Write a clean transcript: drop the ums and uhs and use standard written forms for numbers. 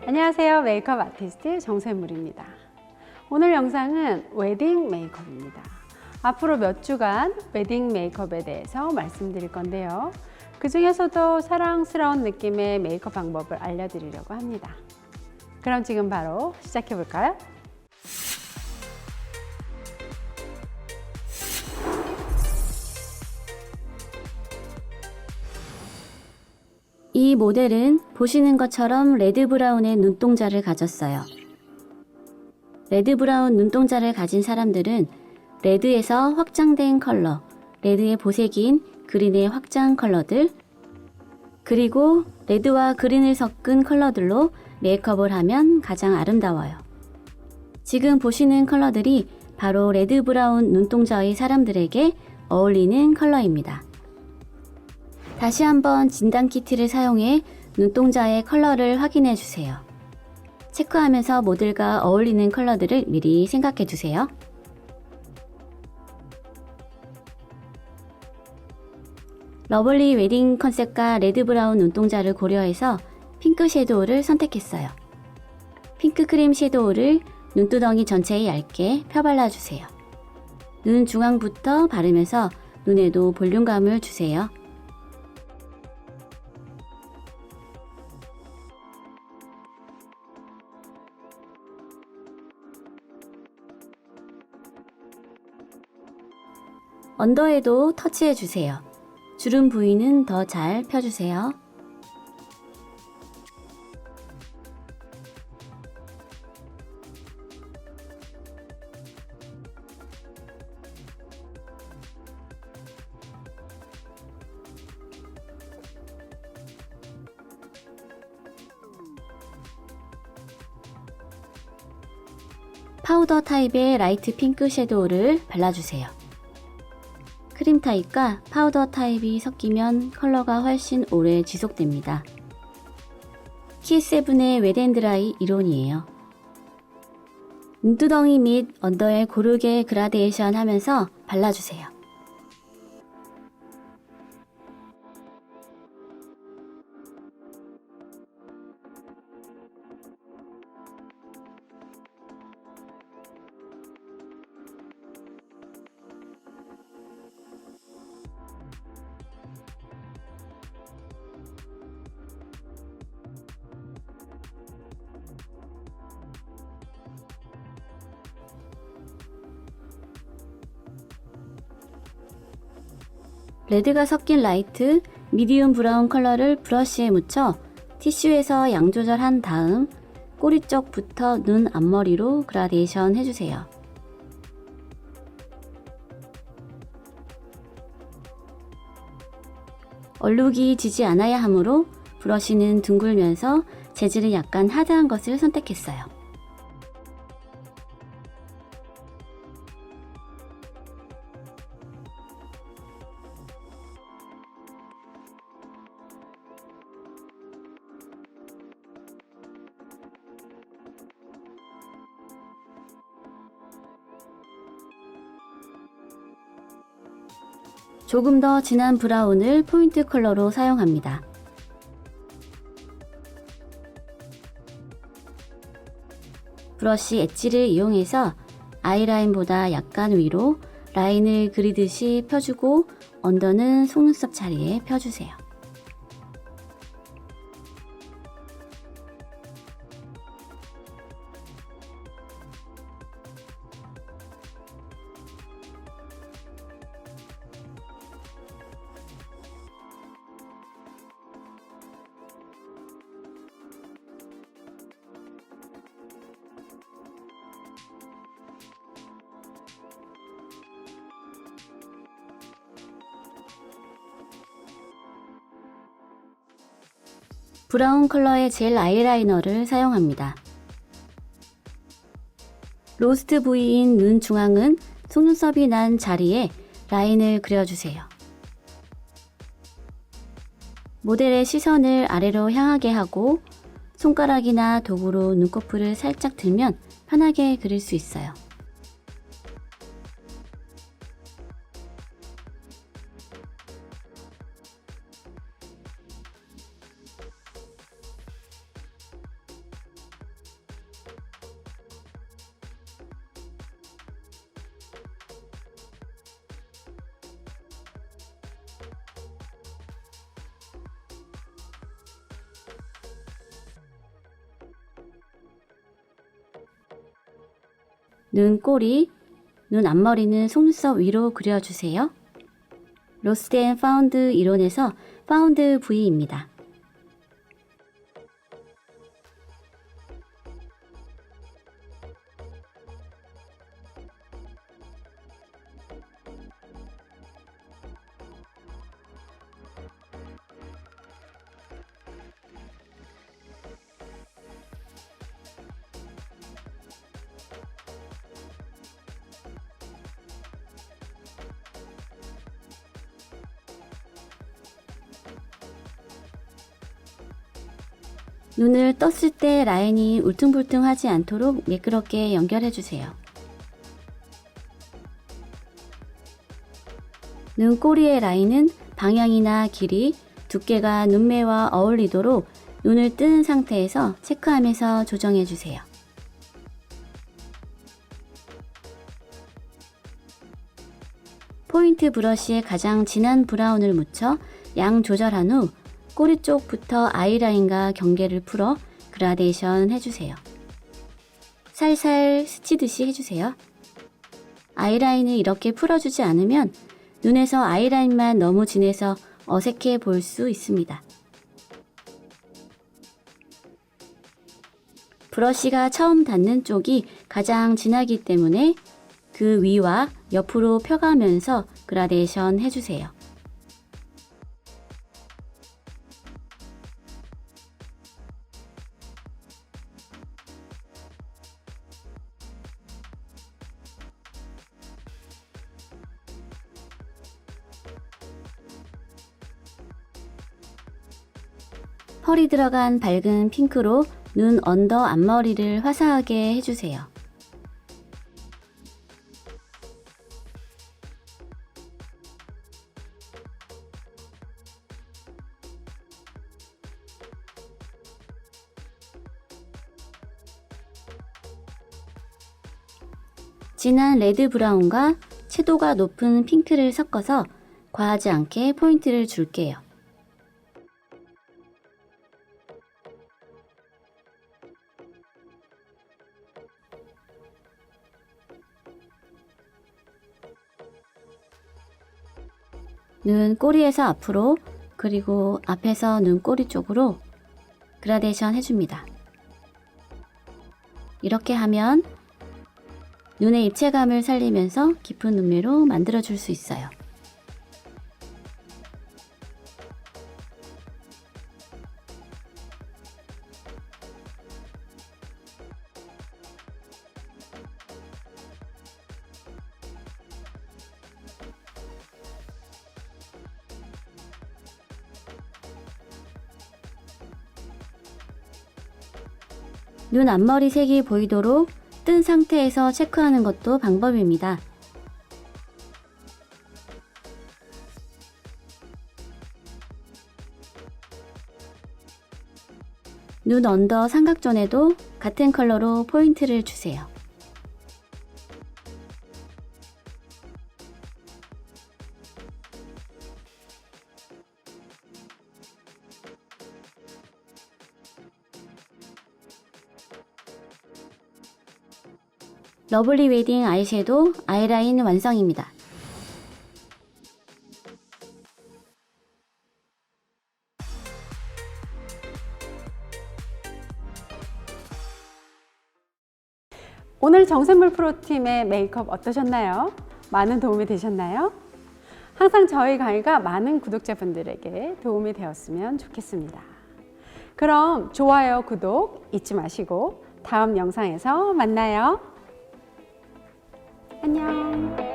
안녕하세요. 메이크업 아티스트 정샘물입니다. 오늘 영상은 웨딩 메이크업입니다. 앞으로 몇 주간 웨딩 메이크업에 대해서 말씀드릴 건데요. 그 중에서도 사랑스러운 느낌의 메이크업 방법을 알려드리려고 합니다. 그럼 지금 바로 시작해 볼까요? 이 모델은 보시는 것처럼 레드 브라운의 눈동자를 가졌어요. 레드 브라운 눈동자를 가진 사람들은 레드에서 확장된 컬러, 레드의 보색인 그린의 확장 컬러들, 그리고 레드와 그린을 섞은 컬러들로 메이크업을 하면 가장 아름다워요. 지금 보시는 컬러들이 바로 레드 브라운 눈동자의 사람들에게 어울리는 컬러입니다. 다시 한번 진단 키트를 사용해 눈동자의 컬러를 확인해 주세요. 체크하면서 모델과 어울리는 컬러들을 미리 생각해 두세요. 러블리 웨딩 컨셉과 레드 브라운 눈동자를 고려해서 핑크 섀도우를 선택했어요. 핑크 크림 섀도우를 눈두덩이 전체에 얇게 펴발라 주세요. 눈 중앙부터 바르면서 눈에도 볼륨감을 주세요. 언더에도 터치해 주세요. 주름 부위는 더 잘 펴주세요. 파우더 타입의 라이트 핑크 섀도우를 발라주세요. 크림 타입과 파우더 타입이 섞이면 컬러가 훨씬 오래 지속됩니다. K7의 웨덴드라이 이론이에요. 눈두덩이 및 언더에 고르게 그라데이션 하면서 발라주세요. 레드가 섞인 라이트, 미디움 브라운 컬러를 브러쉬에 묻혀 티슈에서 양 조절한 다음 꼬리 쪽부터 눈 앞머리로 그라데이션 해주세요. 얼룩이 지지 않아야 하므로 브러쉬는 둥글면서 재질이 약간 하드한 것을 선택했어요. 조금 더 진한 브라운을 포인트 컬러로 사용합니다. 브러쉬 엣지를 이용해서 아이라인보다 약간 위로 라인을 그리듯이 펴주고 언더는 속눈썹 자리에 펴주세요. 브라운 컬러의 젤 아이라이너를 사용합니다. 로스트 부위인 눈 중앙은 속눈썹이 난 자리에 라인을 그려주세요. 모델의 시선을 아래로 향하게 하고 손가락이나 도구로 눈꺼풀을 살짝 들면 편하게 그릴 수 있어요. 눈 꼬리, 눈 앞머리는 속눈썹 위로 그려주세요. 로스트 앤 파운드 이론에서 파운드 부위입니다. 눈을 떴을 때 라인이 울퉁불퉁하지 않도록 매끄럽게 연결해주세요. 눈꼬리의 라인은 방향이나 길이, 두께가 눈매와 어울리도록 눈을 뜬 상태에서 체크하면서 조정해주세요. 포인트 브러쉬에 가장 진한 브라운을 묻혀 양 조절한 후 꼬리 쪽부터 아이라인과 경계를 풀어 그라데이션 해주세요. 살살 스치듯이 해주세요. 아이라인을 이렇게 풀어주지 않으면 눈에서 아이라인만 너무 진해서 어색해 보일 수 있습니다. 브러쉬가 처음 닿는 쪽이 가장 진하기 때문에 그 위와 옆으로 펴가면서 그라데이션 해주세요. 펄이 들어간 밝은 핑크로 눈 언더 앞머리를 화사하게 해주세요. 진한 레드 브라운과 채도가 높은 핑크를 섞어서 과하지 않게 포인트를 줄게요. 눈 꼬리에서 앞으로 그리고 앞에서 눈 꼬리 쪽으로 그라데이션 해줍니다. 이렇게 하면 눈의 입체감을 살리면서 깊은 눈매로 만들어줄 수 있어요. 눈 앞머리 색이 보이도록 뜬 상태에서 체크하는 것도 방법입니다. 눈 언더 삼각존에도 같은 컬러로 포인트를 주세요. 러블리 웨딩 아이섀도우 아이라인 완성입니다. 오늘 정샘물 프로팀의 메이크업 어떠셨나요? 많은 도움이 되셨나요? 항상 저희 강의가 많은 구독자분들에게 도움이 되었으면 좋겠습니다. 그럼 좋아요, 구독 잊지 마시고 다음 영상에서 만나요. 안녕.